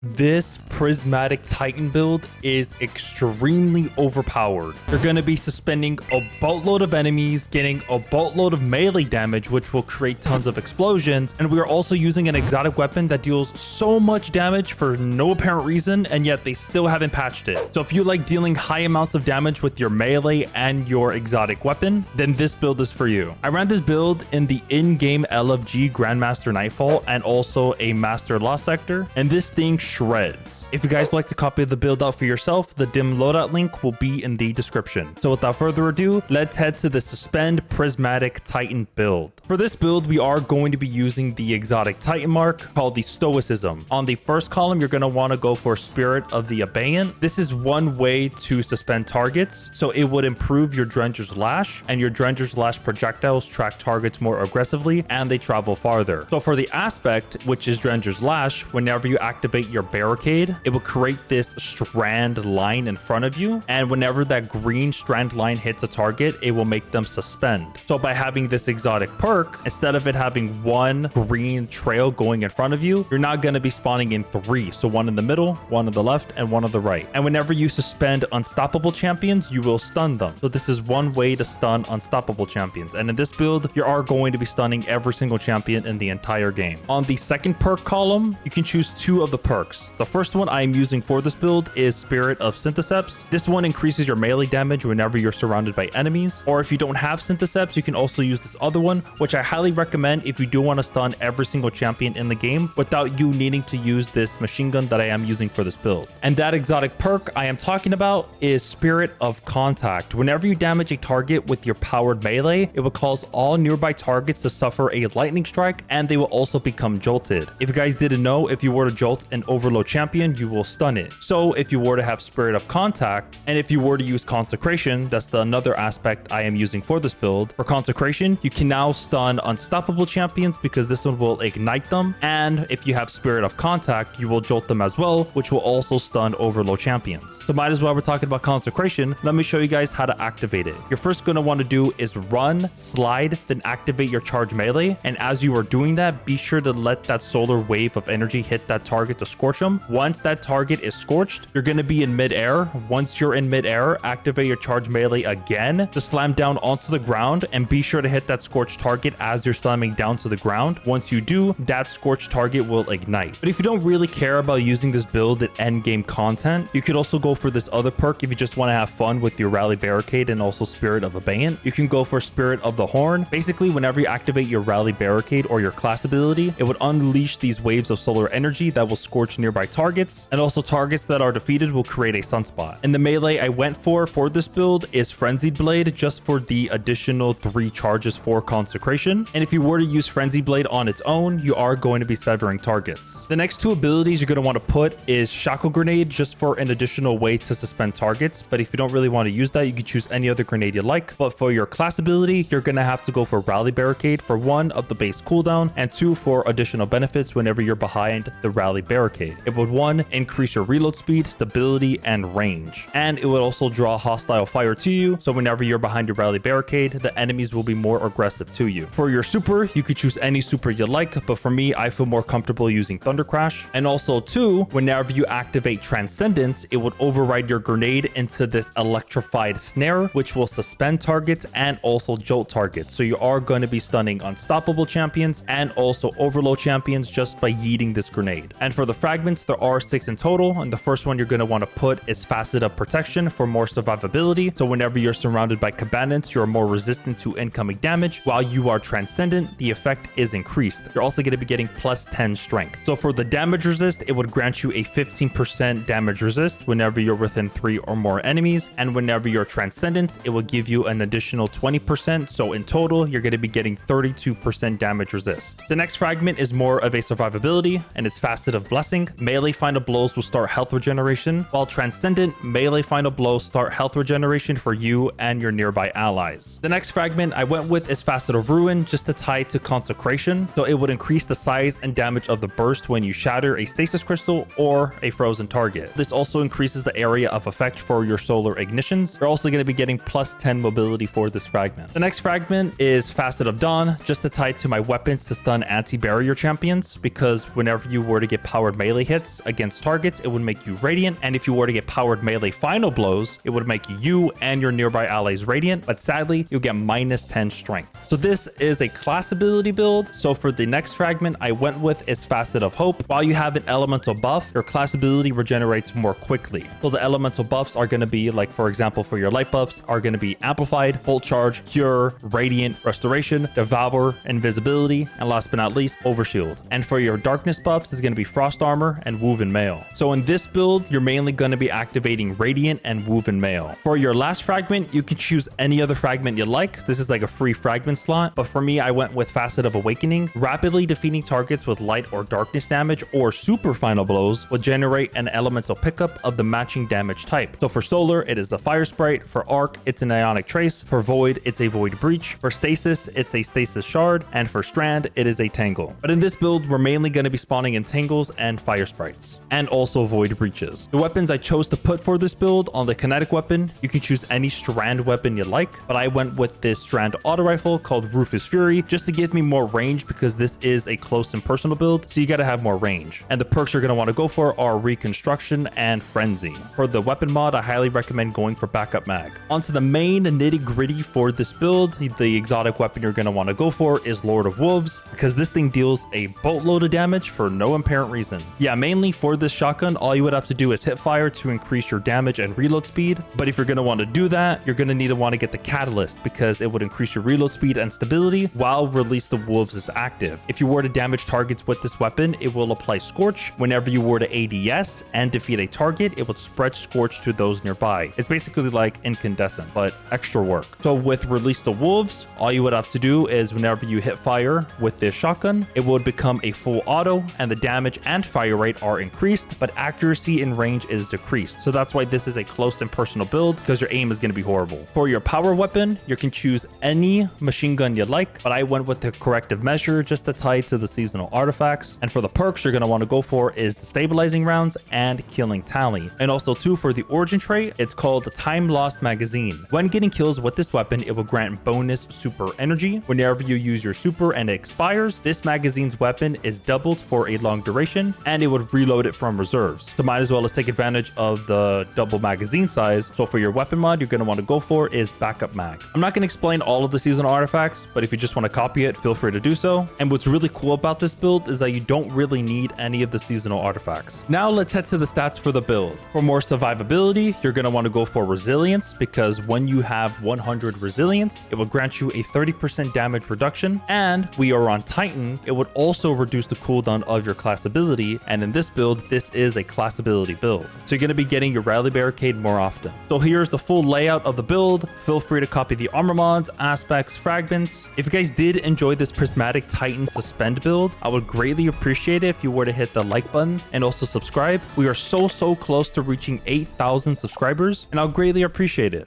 This Prismatic Titan build is extremely overpowered. You're going to be suspending a boatload of enemies, getting a boatload of melee damage, which will create tons of explosions. And we are also using an exotic weapon that deals so much damage for no apparent reason, and yet they still haven't patched it. So if you like dealing high amounts of damage with your melee and your exotic weapon, then this build is for you. I ran this build in the in-game LFG Grandmaster Nightfall and also a Master Lost Sector, and this thing shreds. If you guys would like to copy the build out for yourself, the dim loadout link will be in the description. So without further ado, let's head to the Suspend Prismatic Titan build. For this build, we are going to be using the exotic Titan mark called the Stoicism. On the first column, you're going to want to go for Spirit of the Abeyant. This is one way to suspend targets, so it would improve your Drenger's Lash, and your Drenger's Lash projectiles track targets more aggressively and they travel farther. So for the aspect, which is Drenger's Lash, whenever you activate your barricade, it will create this strand line in front of you, and whenever that green strand line hits a target, it will make them suspend. So by having this exotic perk, instead of it having one green trail going in front of you, you're not going to be spawning in three. So one in the middle, one on the left, and one on the right. And whenever you suspend unstoppable champions, you will stun them. So this is one way to stun unstoppable champions. And in this build, you are going to be stunning every single champion in the entire game. On the second perk column, you can choose two of the perks. The first one I am using for this build is Spirit of Syntheseps. This one increases your melee damage whenever you're surrounded by enemies. Or if you don't have Syntheseps, you can also use this other one, which I highly recommend if you do want to stun every single champion in the game without you needing to use this machine gun that I am using for this build. And that exotic perk I am talking about is Spirit of Contact. Whenever you damage a target with your powered melee, it will cause all nearby targets to suffer a lightning strike, and they will also become jolted. If you guys didn't know, if you were to jolt an overload champion, you will stun it. So if you were to have Spirit of Contact, and if you were to use Consecration, that's another aspect I am using for this build. For Consecration, you can now stun unstoppable champions because this one will ignite them. And if you have Spirit of Contact, you will jolt them as well, which will also stun overload champions. So might as well we're talking about Consecration, let me show you guys how to activate it. You're first going to want to do is run, slide, then activate your charge melee. And as you are doing that, be sure to let that solar wave of energy hit that target to scorch them. Once that target is scorched, you're going to be in midair. Once you're in midair, activate your charge melee again to slam down onto the ground, and be sure to hit that scorched target as you're slamming down to the ground. Once you do, that scorched target will ignite. But if you don't really care about using this build in end game content, you could also go for this other perk if you just want to have fun with your Rally Barricade and also Spirit of Abeyant. You can go for Spirit of the Horn. Basically, whenever you activate your Rally Barricade or your class ability, it would unleash these waves of solar energy that will scorch nearby targets, and also targets that are defeated will create a sunspot. And the melee I went for this build is Frenzied Blade, just for the additional 3 charges for Consecration. And if you were to use Frenzied Blade on its own, you are going to be severing targets. The next 2 abilities you're going to want to put is Shackle Grenade, just for an additional way to suspend targets. But if you don't really want to use that, you can choose any other grenade you like. But for your class ability, you're going to have to go for Rally Barricade for 1 of the base cooldown and 2 for additional benefits whenever you're behind the Rally Barricade. It would 1 increase your reload speed, stability, and range. And it would also draw hostile fire to you, so whenever you're behind your Rally Barricade, the enemies will be more aggressive to you. For your super, you could choose any super you like, but for me, I feel more comfortable using Thunder Crash. And also 2, whenever you activate Transcendence, it would override your grenade into this electrified snare, which will suspend targets and also jolt targets. So you are going to be stunning unstoppable champions and also overload champions just by yeeting this grenade. And for the fragments, there are 6 in total, and the first one you're going to want to put is Faceted Protection for more survivability. So whenever you're surrounded by combatants, you're more resistant to incoming damage. While you are Transcendent, the effect is increased. You're also going to be getting plus 10 strength. So for the damage resist, it would grant you a 15% damage resist whenever you're within 3 or more enemies. And whenever you're Transcendent, it will give you an additional 20%. So in total, you're going to be getting 32% damage resist. The next fragment is more of a survivability, and it's Facet of Blessing. Melee final blows will start health regeneration, while Transcendent, melee final blows start health regeneration for you and your nearby allies. The next fragment I went with is Facet of Ruin, just to tie to Consecration. So it would increase the size and damage of the burst when you shatter a stasis crystal or a frozen target. This also increases the area of effect for your solar ignitions. You're also going to be getting plus 10 mobility for this fragment. The next fragment is Facet of Dawn, just to tie to my weapons to stun anti-barrier champions, because whenever you were to get powered melee, melee hits against targets, it would make you radiant. And if you were to get powered melee final blows, it would make you and your nearby allies radiant. But sadly, you'll get minus 10 strength. So this is a class ability build. So for the next fragment I went with is Facet of Hope. While you have an elemental buff, your class ability regenerates more quickly. So the elemental buffs are going to be like, for example, for your light buffs are going to be Amplified, Bolt Charge, Cure, Radiant, Restoration, Devour, Invisibility, and last but not least, Overshield. And for your darkness buffs is going to be Frost Armor and Woven Mail. So in this build, you're mainly going to be activating Radiant and Woven Mail. For your last fragment, you can choose any other fragment you like. This is like a free fragment slot, but for me, I went with Facet of Awakening. Rapidly defeating targets with light or darkness damage or super final blows will generate an elemental pickup of the matching damage type. So for Solar, it is the Fire Sprite. For Arc, it's an Ionic Trace. For Void, it's a Void Breach. For Stasis, it's a Stasis Shard. And for Strand, it is a Tangle. But in this build, we're mainly going to be spawning in Tangles and Fire Sprites, and also Void Breaches. The weapons I chose to put for this build on the Kinetic Weapon, you can choose any Strand weapon you like, but I went with this Strand auto rifle called Rufus Fury just to give me more range because this is a close and personal build, so you got to have more range. And the perks you're going to want to go for are Reconstruction and Frenzy. For the weapon mod, I highly recommend going for Backup Mag. Onto the main nitty gritty for this build, the exotic weapon you're going to want to go for is Lord of Wolves because this thing deals a boatload of damage for no apparent reason. Yeah, mainly for this shotgun, all you would have to do is hit fire to increase your damage and reload speed. But if you're going to want to do that, you're going to want to get the Catalyst because it would increase your reload speed and stability while Release the Wolves is active. If you were to damage targets with this weapon, it will apply Scorch. Whenever you were to ADS and defeat a target, it would spread Scorch to those nearby. It's basically like Incandescent, but extra work. So with Release the Wolves, all you would have to do is whenever you hit fire with this shotgun, it would become a full auto and the damage and fire rate are increased, but accuracy in range is decreased. So that's why this is a close and personal build because your aim is going to be horrible. For your power weapon, you can choose any machine gun you like, but I went with the corrective measure just to tie to the seasonal artifacts. And for the perks you're going to want to go for is the stabilizing rounds and killing tally. And also too, for the origin trait, it's called the Time Lost Magazine. When getting kills with this weapon, it will grant bonus super energy. Whenever you use your super and it expires, this magazine's weapon is doubled for a long duration and it would reload it from reserves. So might as well take advantage of the double magazine size. So for your weapon mod, you're going to want to go for is Backup Mag. I'm not going to explain all of the seasonal artifacts, but if you just want to copy it, feel free to do so. And what's really cool about this build is that you don't really need any of the seasonal artifacts. Now let's head to the stats for the build. For more survivability, you're going to want to go for Resilience because when you have 100 Resilience, it will grant you a 30% damage reduction. And we are on Titan, it would also reduce the cooldown of your class ability. And in this build, this is a class ability build. So you're going to be getting your Rally Barricade more often. So here's the full layout of the build. Feel free to copy the armor mods, aspects, fragments. If you guys did enjoy this Prismatic Titan Suspend build, I would greatly appreciate it if you were to hit the like button and also subscribe. We are so close to reaching 8,000 subscribers, and I'll greatly appreciate it.